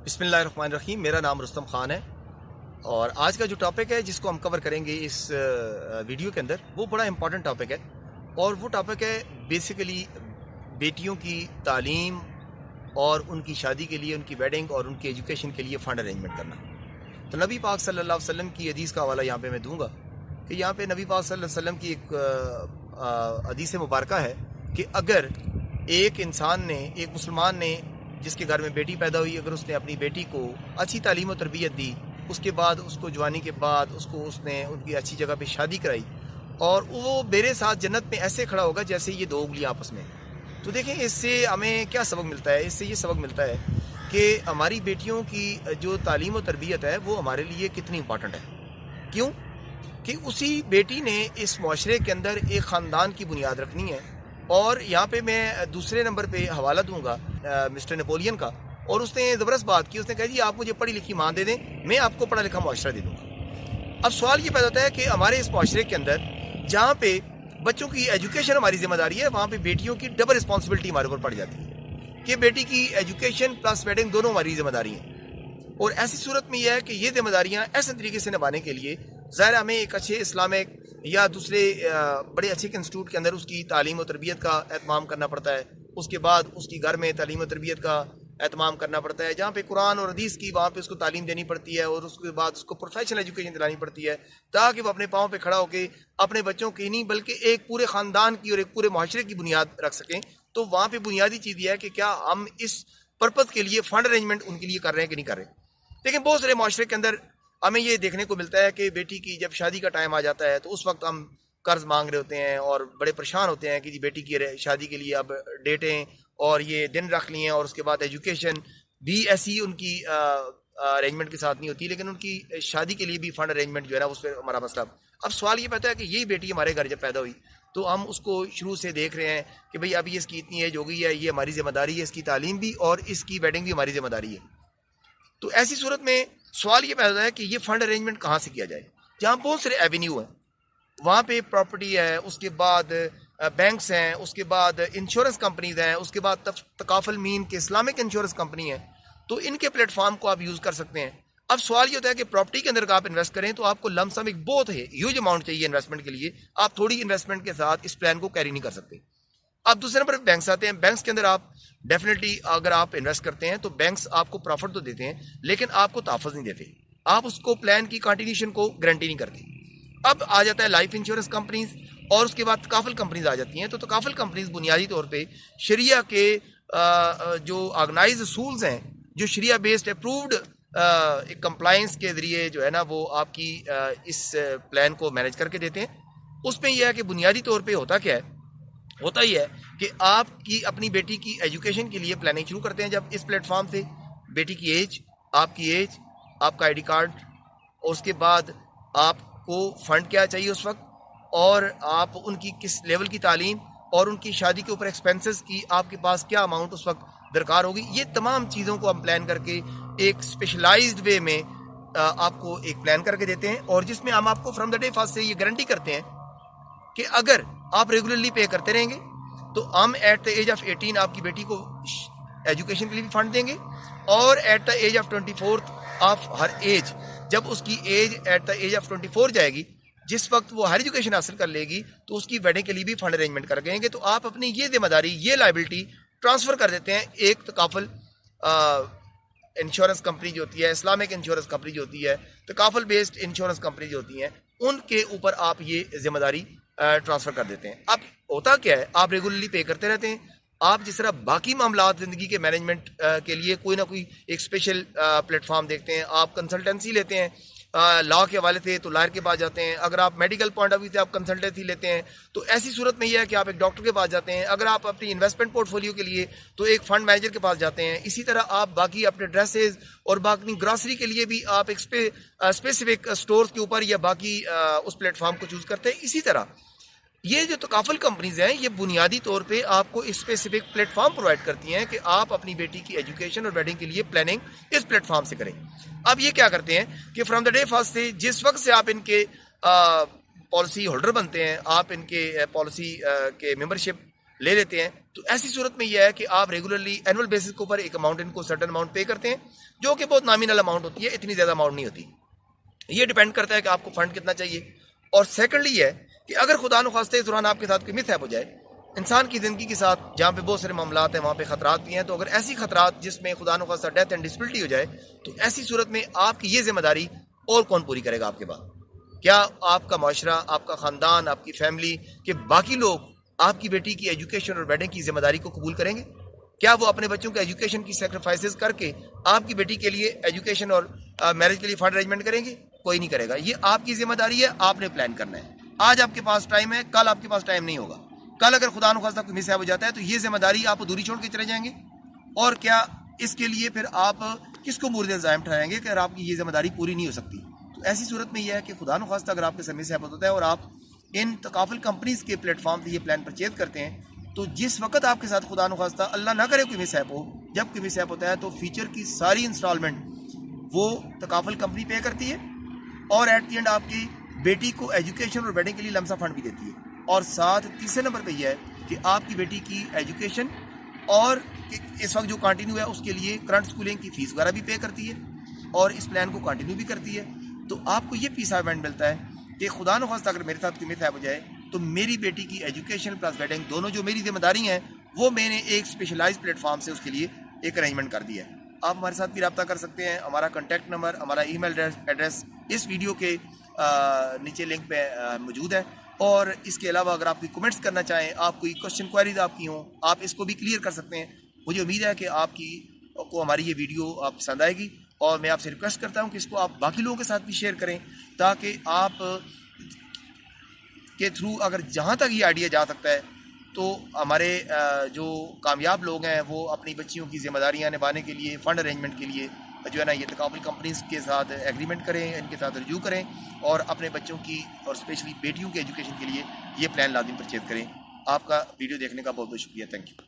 बिस्मिल्लाहिर्रहमानिर्रहीम। मेरा नाम रुस्तम ख़ान है और आज का जो टॉपिक है जिसको हम कवर करेंगे इस वीडियो के अंदर वो बड़ा इंपॉर्टेंट टॉपिक है और वो टॉपिक है बेसिकली बेटियों की तालीम और उनकी शादी के लिए, उनकी वेडिंग और उनकी एजुकेशन के लिए फ़ंड अरेंजमेंट करना। तो नबी पाक सल्लल्लाहु अलैहि वसल्लम की हदीस का हवाला यहाँ पे मैं दूंगा कि यहाँ पे नबी पाक सल्लल्लाहु अलैहि वसल्लम की एक हदीस मुबारक है कि अगर एक इंसान ने, एक मुसलमान ने जिसके घर में बेटी पैदा हुई, अगर उसने अपनी बेटी को अच्छी तालीम और तरबियत दी, उसके बाद उसको जवानी के बाद उसने उनकी अच्छी जगह पे शादी कराई और वो मेरे साथ जन्नत में ऐसे खड़ा होगा जैसे ये दो उंगलियां आपस में। तो देखें इससे हमें क्या सबक मिलता है। इससे ये सबक मिलता है कि हमारी बेटियों की जो तालीम और तरबियत है वो हमारे लिए कितनी इंपॉर्टेंट है। क्यों कि उसी बेटी ने इस माशरे के अंदर एक ख़ानदान की बुनियाद रखनी है। और यहाँ पे मैं दूसरे नंबर पे हवाला दूंगा मिस्टर नेपोलियन का, और उसने ज़बरदस्त बात की। उसने कहा जी आप मुझे पढ़ी लिखी मां दे दें, मैं आपको पढ़ा लिखा माशरा दे दूंगा। अब सवाल ये पैदा होता है कि हमारे इस माशरे के अंदर जहाँ पे बच्चों की एजुकेशन हमारी जिम्मेदारी है, वहाँ पे बेटियों की डबल रिस्पॉन्सिबिलिटी हमारे ऊपर पड़ जाती है कि बेटी की एजुकेशन प्लस वेडिंग दोनों हमारी जिम्मेदारी हैं। और ऐसी सूरत में यह है कि ये जिम्मेदारियाँ ऐसे तरीके से निभाने के लिए ज़ाहिर हमें एक अच्छे इस्लामिक या दूसरे बड़े अच्छे इंस्टीट्यूट के अंदर उसकी तालीम और तरबियत का एहतमाम करना पड़ता है। उसके बाद उसकी घर में तालीम और तरबियत का एहतमाम करना पड़ता है, जहाँ पे कुरान और हदीस की वहाँ पे उसको तालीम देनी पड़ती है और उसके बाद उसको प्रोफेशनल एजुकेशन दिलानी पड़ती है ताकि वो अपने पाँव पे खड़ा होकर अपने बच्चों की नहीं बल्कि एक पूरे ख़ानदान की और एक पूरे माशरे की बुनियाद रख सकें। तो वहाँ पर बुनियादी चीज़ यह है कि क्या हम इस पर्पज़ के लिए फ़ंड अरेंजमेंट उनके लिए कर रहे हैं कि नहीं कर रहे। लेकिन बहुत सारे माशरे के अंदर हमें ये देखने को मिलता है कि बेटी की जब शादी का टाइम आ जाता है तो उस वक्त हम कर्ज मांग रहे होते हैं और बड़े परेशान होते हैं कि जी बेटी की शादी के लिए अब डेटें और ये दिन रख लिए हैं, और उसके बाद एजुकेशन भी ऐसी उनकी अरेंजमेंट के साथ नहीं होती, लेकिन उनकी शादी के लिए भी फंड अरेंजमेंट जो है ना उस पर हमारा मसला। अब सवाल ये पैदा है कि यही बेटी हमारे घर जब पैदा हुई तो हम उसको शुरू से देख रहे हैं कि भाई अभी इसकी इतनी एज हो गई है, ये हमारी जिम्मेदारी है, इसकी तालीम भी और इसकी वेडिंग भी हमारी जिम्मेदारी है। तो ऐसी सूरत में सवाल ये पैदा है कि ये फंड अरेंजमेंट कहाँ से किया जाए। जहाँ बहुत सारे एवेन्यू हैं, वहाँ पे प्रॉपर्टी है, उसके बाद बैंक्स हैं, उसके बाद इंश्योरेंस कंपनीज हैं, उसके बाद तकाफुल मीन के इस्लामिक इंश्योरेंस कंपनी है। तो इनके प्लेटफॉर्म को आप यूज़ कर सकते हैं। अब सवाल ये होता है कि प्रॉपर्टी के अंदर आप इन्वेस्ट करें तो आपको लमसम एक बहुत है ह्यूज अमाउंट चाहिए इन्वेस्टमेंट के लिए। आप थोड़ी इन्वेस्टमेंट के साथ इस प्लान को कैरी नहीं कर सकते। अब दूसरे नंबर पर बैंक्स आते हैं। बैंक्स के अंदर आप डेफिनेटली अगर आप इन्वेस्ट करते हैं तो बैंक्स आपको प्रॉफिट तो देते हैं लेकिन आपको तहफ़्फ़ुज़ नहीं देते, आप उसको प्लान की कंटिन्यूशन को गारंटी नहीं करते। अब आ जाता है लाइफ इंश्योरेंस कंपनीज और उसके बाद तकाफुल कंपनीज आ जाती हैं। तो तकाफुल कंपनीज बुनियादी तौर पे शरिया के जो ऑर्गेनाइज असूल्स हैं, जो शरिया बेस्ड अप्रूव्ड एक कंप्लायंस के ज़रिए जो है ना वो आपकी इस प्लान को मैनेज करके देते हैं। उसमें यह है कि बुनियादी तौर पर होता क्या है, होता ही है कि आपकी अपनी बेटी की एजुकेशन के लिए प्लानिंग शुरू करते हैं जब इस प्लेटफॉर्म से बेटी की एज, आपकी एज, आपका आईडी कार्ड, और उसके बाद आपको फंड क्या चाहिए उस वक्त, और आप उनकी किस लेवल की तालीम और उनकी शादी के ऊपर एक्सपेंसेस की आपके पास क्या अमाउंट उस वक्त दरकार होगी। ये तमाम चीज़ों को हम प्लान करके एक स्पेशलाइज्ड वे में आपको एक प्लान करके देते हैं, और जिसमें हम आपको फ्रॉम द डे फर्स्ट से ये गारंटी करते हैं कि अगर आप रेगुलरली पे करते रहेंगे तो हम एट द एज ऑफ 18 आपकी बेटी को एजुकेशन के लिए भी फंड देंगे, और at the age of 24 of हर एज, जब उसकी age at the age of 24 जाएगी, जिस वक्त वो हायर एजुकेशन हासिल कर लेगी, तो उसकी वेडिंग के लिए भी फंड अरेंजमेंट कर देंगे। तो आप अपनी ये जिम्मेदारी, ये लाइबिलिटी ट्रांसफ़र कर देते हैं एक तकाफुल इंश्योरेंस कंपनी जो होती है, इस्लामिक इंश्योरेंस कंपनी जो होती है, तकाफुल बेस्ड इंश्योरेंस कंपनी जो होती हैं, उनके ऊपर आप ये जिम्मेदारी ट्रांसफ़र कर देते हैं। अब होता क्या है, आप रेगुलरली पे करते रहते हैं। आप जिस तरह बाकी मामलात ज़िंदगी के मैनेजमेंट के लिए कोई ना कोई एक स्पेशल प्लेटफॉर्म देखते हैं, आप कंसल्टेंसी लेते हैं लॉ के हवाले से तो लॉयर के पास जाते हैं, अगर आप मेडिकल पॉइंट ऑफ व्यू से आप कंसल्टेंसी लेते हैं तो ऐसी सूरत में यह है कि आप एक डॉक्टर के पास जाते हैं, अगर आप अपनी इन्वेस्टमेंट पोर्टफोलियो के लिए तो एक फंड मैनेजर के पास जाते हैं। इसी तरह आप बाकी अपने ड्रेसेज और बाकी ग्रॉसरी के लिए भी आप एक स्पेसिफिक स्टोर्स के ऊपर या बाकी उस प्लेटफॉर्म को चूज़ करते हैं। इसी तरह ये जो तकाफुल कंपनीज हैं ये बुनियादी तौर पे आपको एक स्पेसिफिक प्लेटफॉर्म प्रोवाइड करती हैं कि आप अपनी बेटी की एजुकेशन और वेडिंग के लिए प्लानिंग इस प्लेटफॉर्म से करें। अब ये क्या करते हैं कि फ्रॉम द डे फर्स्ट से जिस वक्त से आप इनके पॉलिसी होल्डर बनते हैं, आप इनके पॉलिसी के मेंबरशिप ले लेते हैं, तो ऐसी सूरत में यह है कि आप रेगुलरली एनुअल बेसिस के ऊपर एक अमाउंट इनको सर्टेन अमाउंट पे करते हैं, जो कि बहुत नॉमिनल अमाउंट होती है, इतनी ज़्यादा अमाउंट नहीं होती। ये डिपेंड करता है कि आपको फंड कितना चाहिए। और सेकेंडली है कि अगर खुदा न खास्ते इस दौरान आपके साथ कोई मिसहैप हो जाए, इंसान की ज़िंदगी के साथ जहाँ पे बहुत सारे मामलात हैं, वहाँ पे ख़तरात भी हैं, तो अगर ऐसी ख़तरात जिसमें खुदा न खास्ता डेथ एंड डिसेबिलिटी हो जाए, तो ऐसी सूरत में आपकी ये जिम्मेदारी और कौन पूरी करेगा आपके बाद? क्या आपका माशरा, आपका ख़ानदान, आपकी फैमिली के बाकी लोग आपकी बेटी की एजुकेशन और वेडिंग की जिम्मेदारी को कबूल करेंगे? क्या वो अपने बच्चों के एजुकेशन की सेक्रीफाइसेस करके आपकी बेटी के लिए एजुकेशन और मैरिज के लिए फंड अरेंजमेंट करेंगे? कोई नहीं करेगा। ये आपकी जिम्मेदारी है, आपने प्लान करना है। आज आपके पास टाइम है, कल आपके पास टाइम नहीं होगा। कल अगर खुदा न खास्ता कोई मिसहैप हो जाता है, तो ये जिम्मेदारी आप अधूरी छोड़ के चले जाएंगे। और क्या इसके लिए फिर आप किसको मुर्द इल्ज़ाम ठहराएंगे कि अगर आपकी ये जिम्मेदारी पूरी नहीं हो सकती? तो ऐसी सूरत में यह है कि खुदा न खास्ता अगर आपके साथ मिसहैप होता है और आप इन तकाफुल कंपनीज के प्लेटफॉर्म से ये प्लान परचेज करते हैं, तो जिस वक्त आपके साथ खुदा न खास्ता अल्लाह ना करे कोई मिसहैप हो, जब कोई मिसहैप होता है, तो फ्यूचर की सारी इंस्टॉलमेंट वो तकाफुल कंपनी पे करती है और एट द एंड आपकी बेटी को एजुकेशन और वेडिंग के लिए लमसा फंड भी देती है। और साथ तीसरे नंबर पे यह है कि आपकी बेटी की एजुकेशन और इस वक्त जो कंटिन्यू है उसके लिए करंट स्कूलिंग की फीस वगैरह भी पे करती है और इस प्लान को कंटिन्यू भी करती है। तो आपको ये पीस ऑफ माइंड मिलता है कि खुदा न खास्ता अगर मेरे साथ कोई मिसहैप हो जाए, तो मेरी बेटी की एजुकेशन प्लस वेडिंग दोनों जो मेरी जिम्मेदारी हैं, वो मैंने एक स्पेशलाइज्ड प्लेटफॉर्म से उसके लिए एक अरेंजमेंट कर दिया है। आप हमारे साथ भी रब्ता कर सकते हैं। हमारा कॉन्टैक्ट नंबर, हमारा ईमेल एड्रेस इस वीडियो के नीचे लिंक पे मौजूद है। और इसके अलावा अगर आप कोई कमेंट्स करना चाहें, आप कोई क्वेश्चन क्वेरीज आपकी हों, आप इसको भी क्लियर कर सकते हैं। मुझे उम्मीद है कि आपकी को हमारी ये वीडियो आप पसंद आएगी और मैं आपसे रिक्वेस्ट करता हूँ कि इसको आप बाकी लोगों के साथ भी शेयर करें, ताकि आप के थ्रू अगर जहाँ तक ये आइडिया जा सकता है, तो हमारे जो कामयाब लोग हैं वो अपनी बच्चियों की जिम्मेदारियाँ निभाने के लिए, फ़ंड अरेंजमेंट के लिए जो है ना, ये तकाफुल कंपनीज़ के साथ एग्रीमेंट करें, इनके साथ रिव्यू करें और अपने बच्चों की और स्पेशली बेटियों के एजुकेशन के लिए ये प्लान लाजिम परचेज करें। आपका वीडियो देखने का बहुत बहुत शुक्रिया। Thank you.